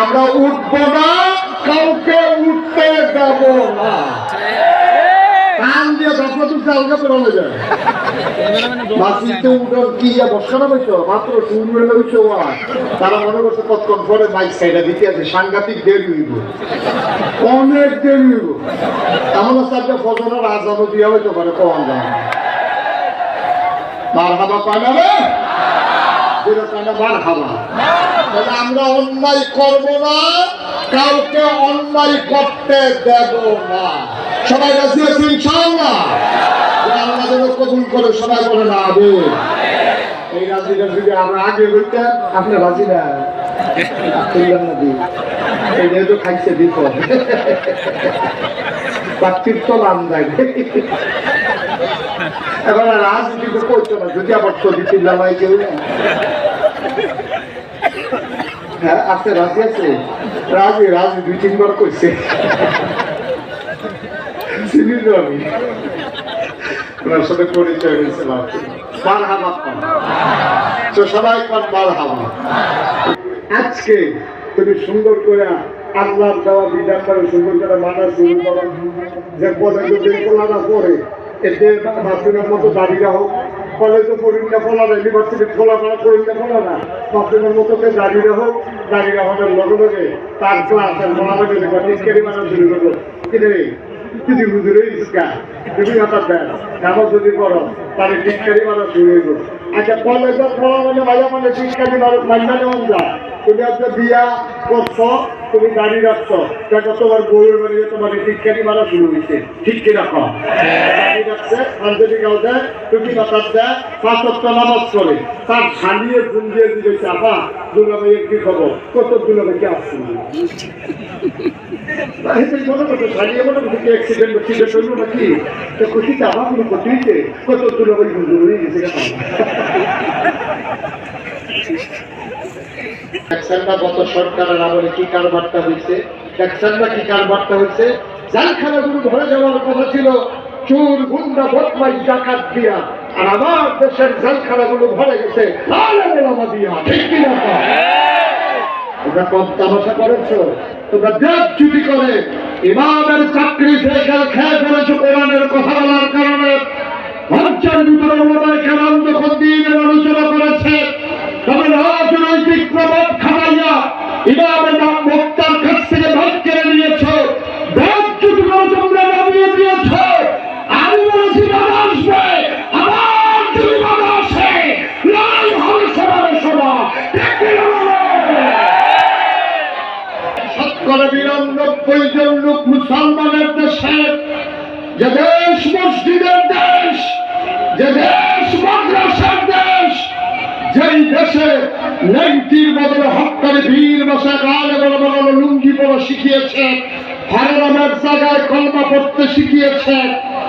আমরা উঠবো না, কাউকে উঠতে দেব না। কান দিয়ে দশটা আলগা বেরোনো যায় মাসিতে উঠোন কি বসা না বলছো মাত্র শুরু হয়ে হইছো। তারা মনে করছে কতক্ষণ পরে মাইক সাইডা দিতে আছে, সাংঘাতিক দেরি হইব, অনেক দেরি হইব। এমন আছে ফজরের আজানও দিয়া হইতে পারে, কখন যায় মার হাবা পায় না রে, মার হাবা। তাহলে আমরা অন্যায় করবো না, কাউকে অন্যায় করতে দেব না। সবাই রাজি আছে ইনশাআল্লাহ? আল্লাহ যেন কবুল করে, সবাই বলে না আবে। এই রাজিটা যদি আমরা আগে বলতেন, আপনার রাজিরা এই যেহেতু খাইছে বিপদ বাক্তির তো নাম দেয়। এবার রাজনীতি করছো না, যদি আবার চলি চিল্লামাই কেউ না। হ্যাঁ আছে, রাজি আছে, রাজি 2-3 বার করছে। আমি ওনার সাথে পরিচয় হয়েছিলাম। মারহাবা পান তো সবাই পান মারহাবা। আজকে তুমি সুন্দর করে আল্লাহর দেওয়া বিধান করে সুন্দর করে মানা শুরু করো, যে কলেজে বেরোনা পড়ে এতে বাথরুমের মতো দাঁড়িয়ে হোক, কলেজে পড়িনা ফলা না, ইউনিভার্সিটি খোলাফেলা পড়িনা ফলা না, বাথরুমের মতো দাঁড়িয়ে হোক। দাঁড়িয়ে হওয়ার লগে লগে তার ক্লাস আর মনে লাগে টিটকারি মানা শুরু করবো। কিন্তু যদি হুজুরে ইসকা তুমি হঠাৎ দেন নামাজ যদি করো তাহলে টিটকারি মানা শুরু হইব। আচ্ছা কলেজের ফলা মানে ভাইয়া মানে টিটকারি মান্না নেওয়া যায়। তুমি আজকে বিয়া করছো, তুমি গাড়ি রাখছো, দেখো তোমার বউয়ের বাড়ি তোমার টিটকারি মারা শুরু হয়েছে, ঠিক কি রাখো? গাড়ি রাখছে, আঞ্জলি গাও দেয়, তুমি মাথার দেয়, 5 ওয়াক্ত নামাজ করে, তার ঝালিয়ে গুঞ্জিয়ে দিবে চাপা দুলা ভাইয়ের কি খবর, কত দুলা ভাই কে আসছে না মনে করতো ঝালিয়ে মনে করতো কি অ্যাক্সিডেন্ট হইল নাকি, তো খুশি চাপা কোনো করতেইছে, কত দুলা ভাই গুঞ্জুর হয়ে গেছে কেন। দেখছেন না গত সরকারের আমলে কি কারবারটা হয়েছে, দেখছেন না কি কারবারটা হয়েছে। জেলখানাগুলো ভরে যাওয়ার কথা ছিল চোর গুন্ডা বদমাই ডাকাত দিয়া, আর আমার দেশের জেলখানাগুলো ভরে গেছে দিয়া, ঠিক কিনা? তোমরা কম তামাশা করেছো, তোমরা দেব চুরি করে ইমামের চাকরি থেকে খেয়ে ফেলেছো কোরআনের কথা বলার কারণে। মঞ্চের ভিতরে ওলামায়ে কেরাম যখন দ্বীনের আলোচনা করেছে, তবে রাজনৈতিক প্রভাব খাটাইয়া ইমামের বক্তার কাছ থেকে ভাগ কেড়ে নিয়েছো, দেব চুরি করে তোমরা নামিয়ে দিয়েছো। আমি বলেছি বাধা আসবে, আবার যদি বাধা আসে লড়াই হবে সবার সভা, শতকরা ৯২ জন লোক মুসলমানের দেশে, যে দেশ মসজিদের দেশ, যে দেশ মাদ্রাসার দেশ, যেই দেশে লেংটির বদলে হকারে বীর বসা গালে বড় বড় লুঙ্গি পরা শিখিয়েছে, হারামের জায়গায় কলমা পড়তে শিখিয়েছে,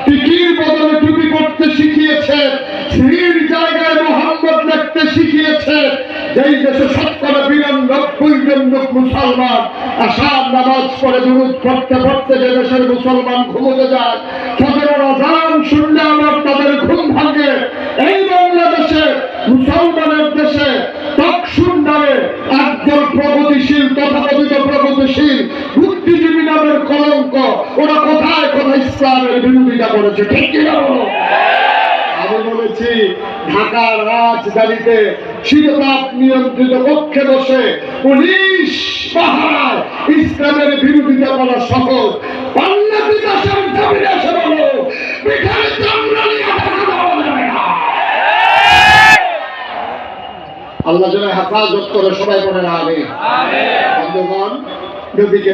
টিকির বদলে টুপি পড়তে শিখিয়েছে, স্ত্রীর জায়গায় মোহাম্মদ দেখতে শিখিয়েছে, যেই দেশে শতকরা ৯২ জন লোক মুসলমান আশার নামাজ পড়ে দুরূদ পড়তে পড়তে যে দেশের মুসলমান ঘুমোতে যায়, ফজরের আযান শুনলে আমার তাদের ঘুম ভাঙে। এই বাংলাদেশে মুসলমানের দেশে তকসুর নামে একদল প্রগতিশীল, তথাকথিত প্রগতিশীল বুদ্ধিজীবী নামের কলঙ্ক, ওরা কোথায় কোথায় ইসলামের বিরোধিতা করেছে, ঠিক কিনা? আমি বলেছি ঢাকার রাজধানীতে শীততাপ নিয়ন্ত্রিত কক্ষে বসে পুলিশ পাহারায় ইসলামের বিরোধিতা করা সহজ। বাংলাদেশ দেশের জমিনে এসে বলো পিঠায় চামড়া নিয়ে ঢাকা দেওয়া যাবে না। আল্লাহ যেন হেফাজত করে, সবাই বলেন আমিন। বন্ধুগণ, নবীকে